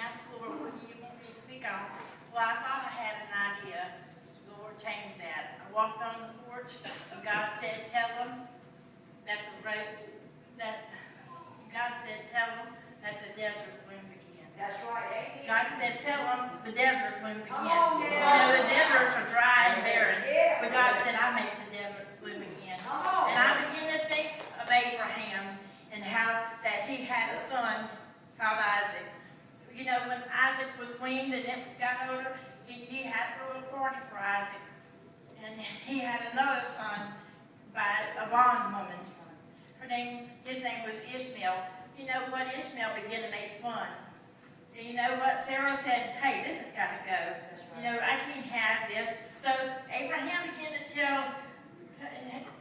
asked the Lord, what do you want me to speak on? Well, I thought I had an idea. The Lord changed that. I walked on the porch, and God said, tell them that the desert blooms again. That's right. God said, tell them the desert blooms again. Oh, yeah. You know, the deserts are dry and barren. Yeah. But God said, I make the deserts bloom again. Oh. And I began to think of Abraham and how that he had a son called Isaac. You know, when Isaac was weaned and it got older, he had to throw a party for Isaac. And he had another son by a bondwoman. His name was Ishmael. You know what? Ishmael began to make fun. And you know what? Sarah said, hey, this has got to go. You know, I can't have this. So Abraham began to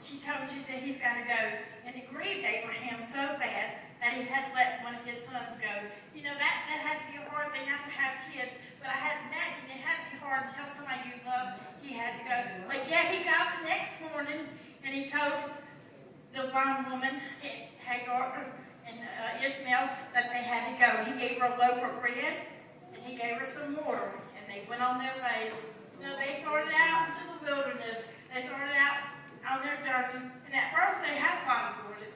she told him, she said, he's got to go. And it grieved Abraham so bad that he had to let one of his sons go. You know, that had to be a hard thing. I don't have kids, but I had to imagine it had to be hard to tell somebody you love he had to go. But yeah, he got up the next morning and he told the bondwoman, Hagar, and Ishmael, that they had to go. He gave her a loaf of bread and he gave her some water, and they went on their way. You know, they started out into the wilderness. They started out on their journey, and at first they had a lot of water.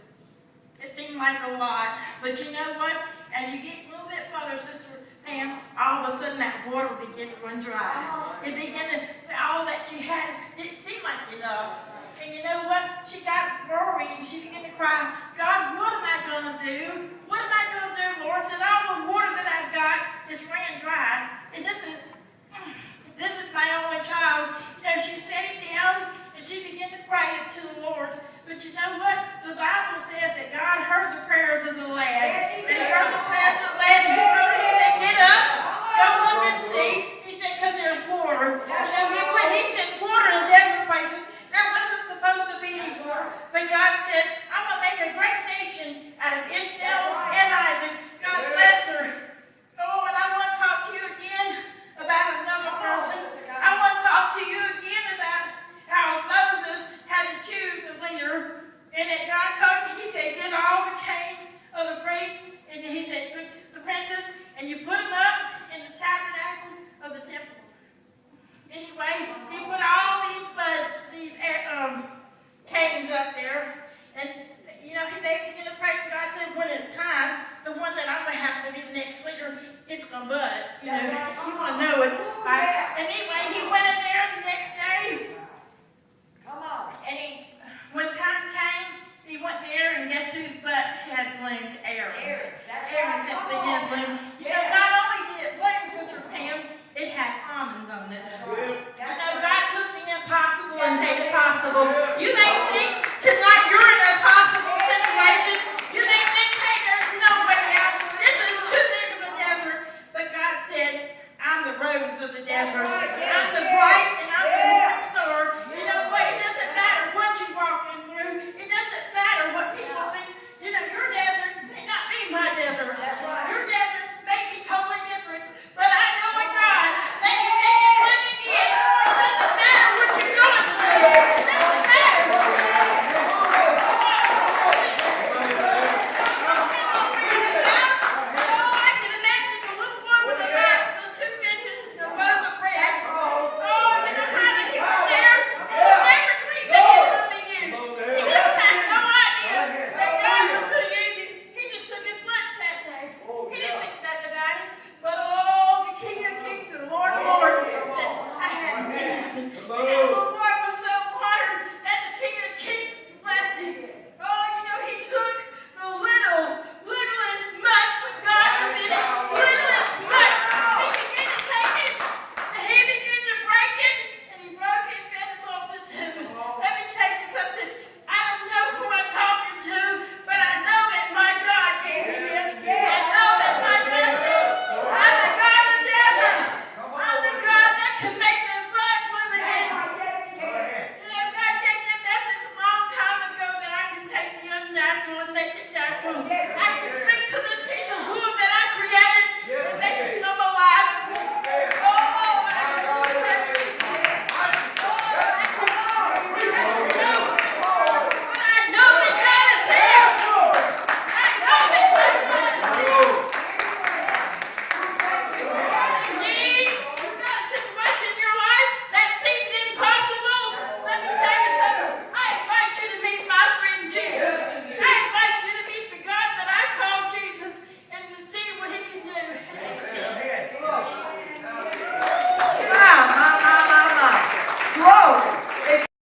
It seemed like a lot, but you know what? As you get a little bit further, Sister Pam, all of a sudden that water began to run dry. It began to, all that she had didn't seem like enough. And you know what? She got worried and she began to cry, God, what am I going to do? What am I going to do, Lord? Said, all the water that I've got is ran dry. And this is my only child. You know, she set it down and she began to pray to the Lord. But you know what? The Bible says that God heard the prayers of the lad. And he heard the prayers of the lad. And he told her, he said, get up, go look and see. He said, because there's water. You know, he sent water in desert places. There wasn't supposed to be any water. But God said, I'm going to make a great nation out of Ishmael and Isaac. God bless her. Oh, and I want to talk to you again about another person. I want to talk to you again about how Moses had to choose a leader. And that God told him, he said, get all the kings of the priests, and he said, the princes, and you put them up in the tabernacle of the temple. Anyway, he put all these kings up there, and you know, they began to pray. God said, when it's time, the one that I'm going to have to be the next leader, it's going to bud. You know, you want to know it. And anyway, he went in there the next day. Come on. And when time came, he went there, and guess whose butt had bloomed? Aaron's. Aaron's had began to bloom. You know, not only did it bloom, Sister Pam, it had almonds on it. You know, God took the impossible and made it possible. You may think tonight you're in an impossible situation. You may think, hey, there's no way out. This is too big of a desert. But God said, I'm the rose of the desert. I'm the bright and I'm the morning star. You know what? It doesn't matter what you're walking through. It doesn't matter what people think. You know, your desert may not be my desert.